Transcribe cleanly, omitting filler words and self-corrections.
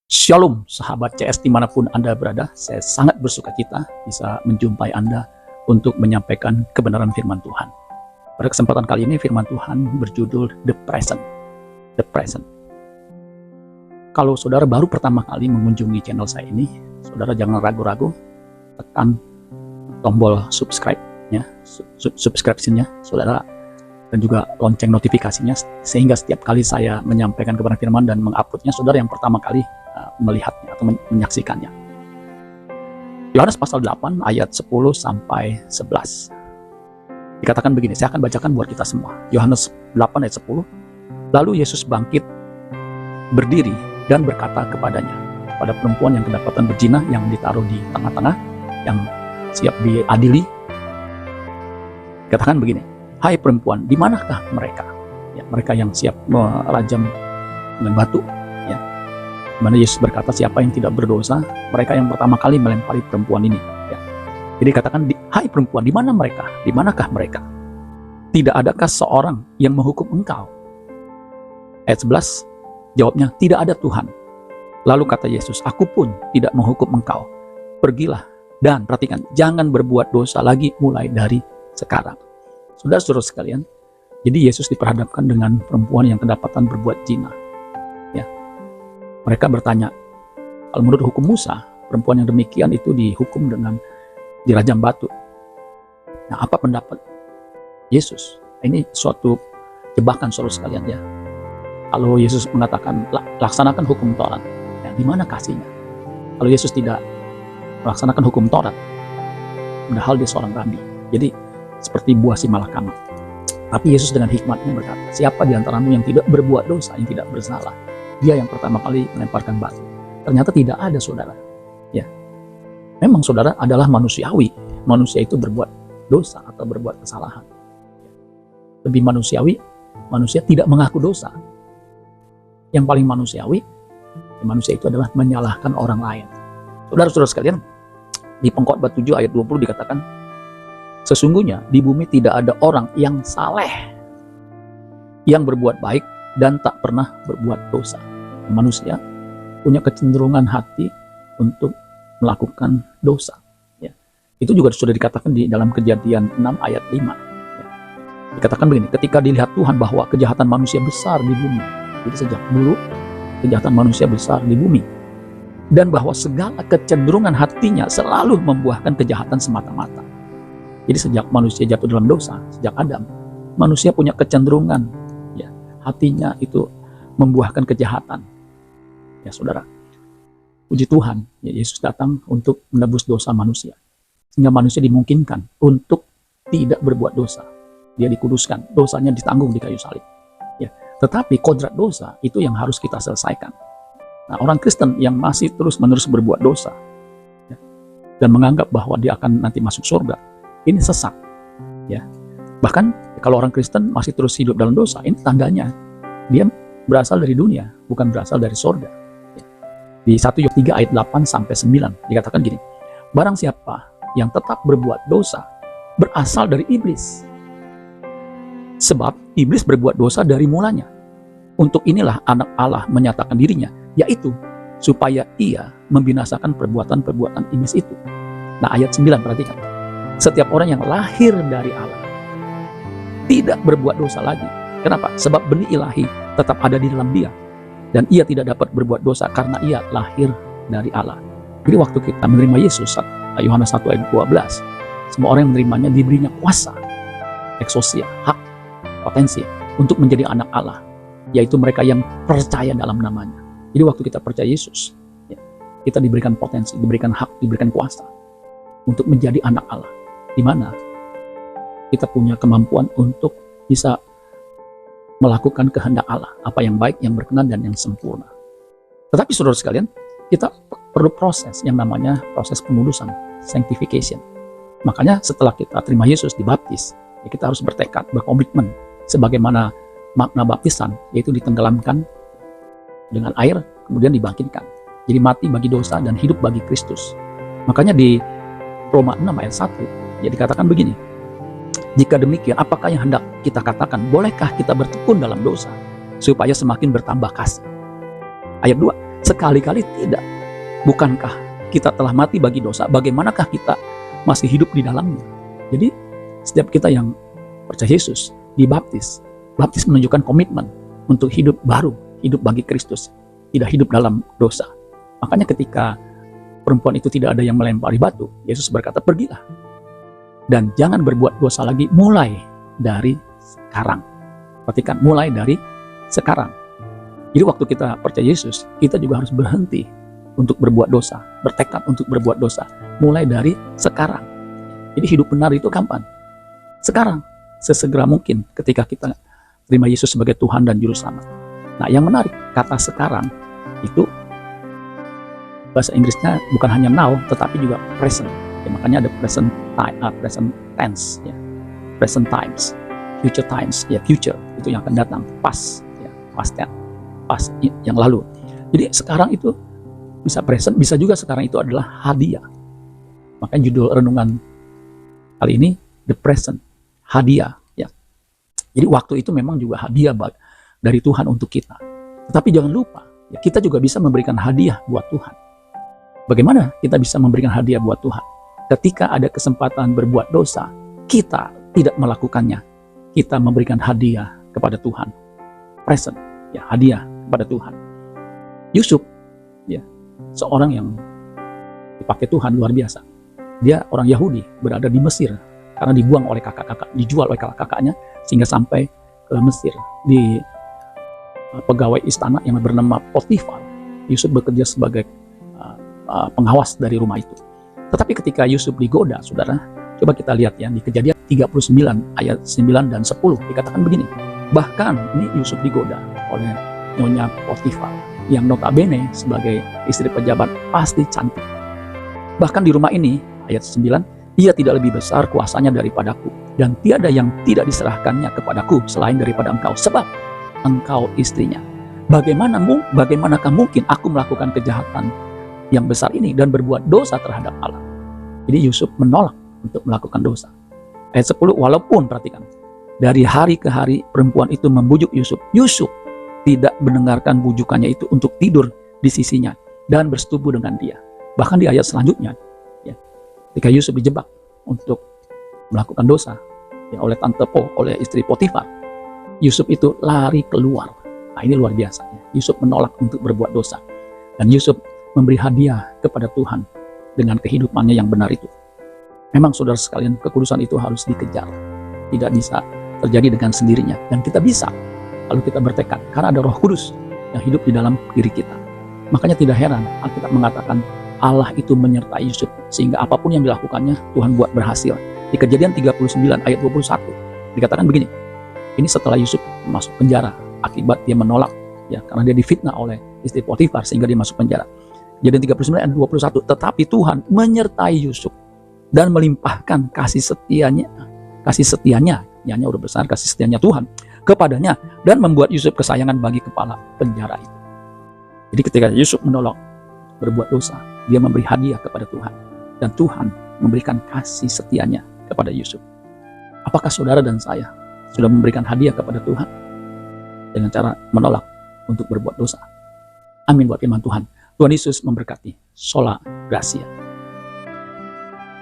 Shalom sahabat CS dimanapun Anda berada, saya sangat bersuka cita bisa menjumpai Anda untuk menyampaikan kebenaran firman Tuhan. Pada kesempatan kali ini firman Tuhan berjudul The Present. The Present. Kalau saudara baru pertama kali mengunjungi channel saya ini, saudara jangan ragu-ragu, tekan tombol subscribe-nya, subscription-nya saudara, dan juga lonceng notifikasinya, sehingga setiap kali saya menyampaikan kebenaran firman dan menguploadnya, saudara yang pertama kali melihatnya atau menyaksikannya. Yohanes pasal 8 ayat 10 sampai 11. Dikatakan begini, saya akan bacakan buat kita semua. Yohanes 8 ayat 10. Lalu Yesus bangkit, berdiri dan berkata kepadanya, pada perempuan yang kedapatan berzina yang ditaruh di tengah-tengah, yang siap diadili, katakan begini, hai perempuan, di manakah mereka? Ya, mereka yang siap merajam dengan batu. Mana Yesus berkata, siapa yang tidak berdosa, mereka yang pertama kali melempari perempuan ini. Ya. Jadi katakan, hai perempuan, di mana mereka? Di manakah mereka? Tidak adakah seorang yang menghukum engkau? Ayat 11, jawabnya, tidak ada Tuhan. Lalu kata Yesus, aku pun tidak menghukum engkau. Pergilah dan perhatikan, jangan berbuat dosa lagi mulai dari sekarang. Saudara-saudara sekalian, jadi Yesus diperhadapkan dengan perempuan yang kedapatan berbuat zina. Mereka bertanya, kalau menurut hukum Musa, perempuan yang demikian itu dihukum dengan dirajam batu. Nah, apa pendapat Yesus? Ini suatu jebakan saudara sekalian ya. Kalau Yesus mengatakan, laksanakan hukum Taurat, ya, di mana kasihnya? Kalau Yesus tidak melaksanakan hukum Taurat, padahal dia seorang rabi. Jadi, seperti buah si malakama. Tapi Yesus dengan hikmatnya berkata, siapa di antaramu yang tidak berbuat dosa, yang tidak bersalah? Dia yang pertama kali melemparkan batu. Ternyata tidak ada saudara. Ya, memang saudara adalah manusiawi. Manusia itu berbuat dosa atau berbuat kesalahan. Lebih manusiawi, manusia tidak mengaku dosa. Yang paling manusiawi, manusia itu adalah menyalahkan orang lain. Saudara-saudara sekalian, di Pengkhotbah 7 ayat 20 dikatakan, sesungguhnya di bumi tidak ada orang yang saleh, yang berbuat baik dan tak pernah berbuat dosa. Manusia punya kecenderungan hati untuk melakukan dosa. Ya. Itu juga sudah dikatakan di dalam Kejadian 6 ayat 5. Ya. Dikatakan begini, ketika dilihat Tuhan bahwa kejahatan manusia besar di bumi. Jadi sejak dulu kejahatan manusia besar di bumi. Dan bahwa segala kecenderungan hatinya selalu membuahkan kejahatan semata-mata. Jadi sejak manusia jatuh dalam dosa, sejak Adam, manusia punya kecenderungan, ya, hatinya itu membuahkan kejahatan. Ya saudara, puji Tuhan, ya, Yesus datang untuk menebus dosa manusia, sehingga manusia dimungkinkan untuk tidak berbuat dosa. Dia dikuduskan, dosanya ditanggung di kayu salib. Ya, tetapi kodrat dosa itu yang harus kita selesaikan. Nah, orang Kristen yang masih terus-menerus berbuat dosa, ya, dan menganggap bahwa dia akan nanti masuk surga, ini sesat. Ya, bahkan kalau orang Kristen masih terus hidup dalam dosa, ini tandanya dia berasal dari dunia, bukan berasal dari surga. Di 1 Yohanes 3 ayat 8 sampai 9 dikatakan gini, barang siapa yang tetap berbuat dosa berasal dari iblis, sebab iblis berbuat dosa dari mulanya. Untuk inilah anak Allah menyatakan dirinya, yaitu supaya ia membinasakan perbuatan-perbuatan iblis itu. Nah, ayat 9 perhatikan, setiap orang yang lahir dari Allah tidak berbuat dosa lagi. Kenapa? Sebab benih ilahi tetap ada di dalam dia, dan ia tidak dapat berbuat dosa karena ia lahir dari Allah. Jadi waktu kita menerima Yesus, Yohanes 1 ayat 12, semua orang yang menerimanya diberinya kuasa, eksosia, hak, potensi untuk menjadi anak Allah, yaitu mereka yang percaya dalam namanya. Jadi waktu kita percaya Yesus, ya, kita diberikan potensi, diberikan hak, diberikan kuasa untuk menjadi anak Allah, di mana kita punya kemampuan untuk bisa melakukan kehendak Allah, apa yang baik, yang berkenan, dan yang sempurna. Tetapi saudara sekalian, kita perlu proses yang namanya proses penudusan, sanctification. Makanya setelah kita terima Yesus, dibaptis, ya kita harus bertekad, berkomitmen, sebagaimana makna baptisan, yaitu ditenggelamkan dengan air, kemudian dibangkitkan. Jadi mati bagi dosa dan hidup bagi Kristus. Makanya di Roma 6 ayat 1, ya dikatakan begini, jika demikian, apakah yang hendak kita katakan? Bolehkah kita bertekun dalam dosa supaya semakin bertambah kasih? Ayat 2, Sekali-kali tidak. Bukankah kita telah mati bagi dosa? Bagaimanakah kita masih hidup di dalamnya? Jadi setiap kita yang percaya Yesus dibaptis, baptis menunjukkan komitmen untuk hidup baru, hidup bagi Kristus, tidak hidup dalam dosa. Makanya ketika perempuan itu tidak ada yang melempari batu, Yesus berkata, pergilah dan jangan berbuat dosa lagi mulai dari sekarang. Perhatikan, mulai dari sekarang. Jadi waktu kita percaya Yesus, kita juga harus berhenti untuk berbuat dosa, bertekad untuk berbuat dosa, mulai dari sekarang. Jadi hidup benar itu kapan? Sekarang, sesegera mungkin ketika kita terima Yesus sebagai Tuhan dan Juru Selamat. Nah, yang menarik, kata sekarang itu bahasa Inggrisnya bukan hanya now, tetapi juga present. Ya, makanya ada present tense, ya. Present times, future times, ya future itu yang akan datang, past, ya past yang lalu. Jadi sekarang itu bisa present, bisa juga sekarang itu adalah hadiah. Makanya judul renungan kali ini the present, hadiah, ya. Jadi waktu itu memang juga hadiah dari Tuhan untuk kita. Tetapi jangan lupa, ya, kita juga bisa memberikan hadiah buat Tuhan. Bagaimana kita bisa memberikan hadiah buat Tuhan? Ketika ada kesempatan berbuat dosa, kita tidak melakukannya. Kita memberikan hadiah kepada Tuhan. Present, ya, hadiah kepada Tuhan. Yusuf, ya, seorang yang dipakai Tuhan luar biasa. Dia orang Yahudi, berada di Mesir karena dibuang oleh dijual oleh kakak-kakaknya sehingga sampai ke Mesir. Di pegawai istana yang bernama Potifar, Yusuf bekerja sebagai pengawas dari rumah itu. Tetapi ketika Yusuf digoda, saudara, coba kita lihat ya, di Kejadian 39 ayat 9 dan 10 dikatakan begini. Bahkan ini Yusuf digoda oleh Nyonya Potifar yang notabene sebagai istri pejabat pasti cantik. Bahkan di rumah ini, ayat 9, ia tidak lebih besar kuasanya daripadaku, dan tiada yang tidak diserahkannya kepadaku selain daripada engkau, sebab engkau istrinya. Bagaimanakah mungkin aku melakukan kejahatan yang besar ini dan berbuat dosa terhadap Allah? Jadi Yusuf menolak untuk melakukan dosa. Ayat 10, walaupun, perhatikan, dari hari ke hari perempuan itu membujuk Yusuf, Yusuf tidak mendengarkan bujukannya itu untuk tidur di sisinya dan bersetubuh dengan dia. Bahkan di ayat selanjutnya, ya, ketika Yusuf dijebak untuk melakukan dosa, ya, oleh oleh istri Potifar, Yusuf itu lari keluar. Nah, ini luar biasa, ya. Yusuf menolak untuk berbuat dosa, dan Yusuf memberi hadiah kepada Tuhan dengan kehidupannya yang benar itu. Memang saudara sekalian, kekudusan itu harus dikejar, tidak bisa terjadi dengan sendirinya, dan kita bisa kalau kita bertekad, karena ada Roh Kudus yang hidup di dalam diri kita. Makanya tidak heran Alkitab mengatakan Allah itu menyertai Yusuf, sehingga apapun yang dilakukannya Tuhan buat berhasil. Di Kejadian 39 ayat 21 dikatakan begini. Ini setelah Yusuf masuk penjara akibat dia menolak, ya, karena dia difitnah oleh istri Potifar sehingga dia masuk penjara. Kejadian 39 ayat 21, tetapi Tuhan menyertai Yusuf dan melimpahkan kasih setianya, nyanya udah besar, kasih setianya Tuhan kepadanya, dan membuat Yusuf kesayangan bagi kepala penjara itu. Jadi ketika Yusuf menolak berbuat dosa, dia memberi hadiah kepada Tuhan, dan Tuhan memberikan kasih setianya kepada Yusuf. Apakah saudara dan saya sudah memberikan hadiah kepada Tuhan dengan cara menolak untuk berbuat dosa? Amin buat firman Tuhan. Tuhan Yesus memberkati. Sola Gracia.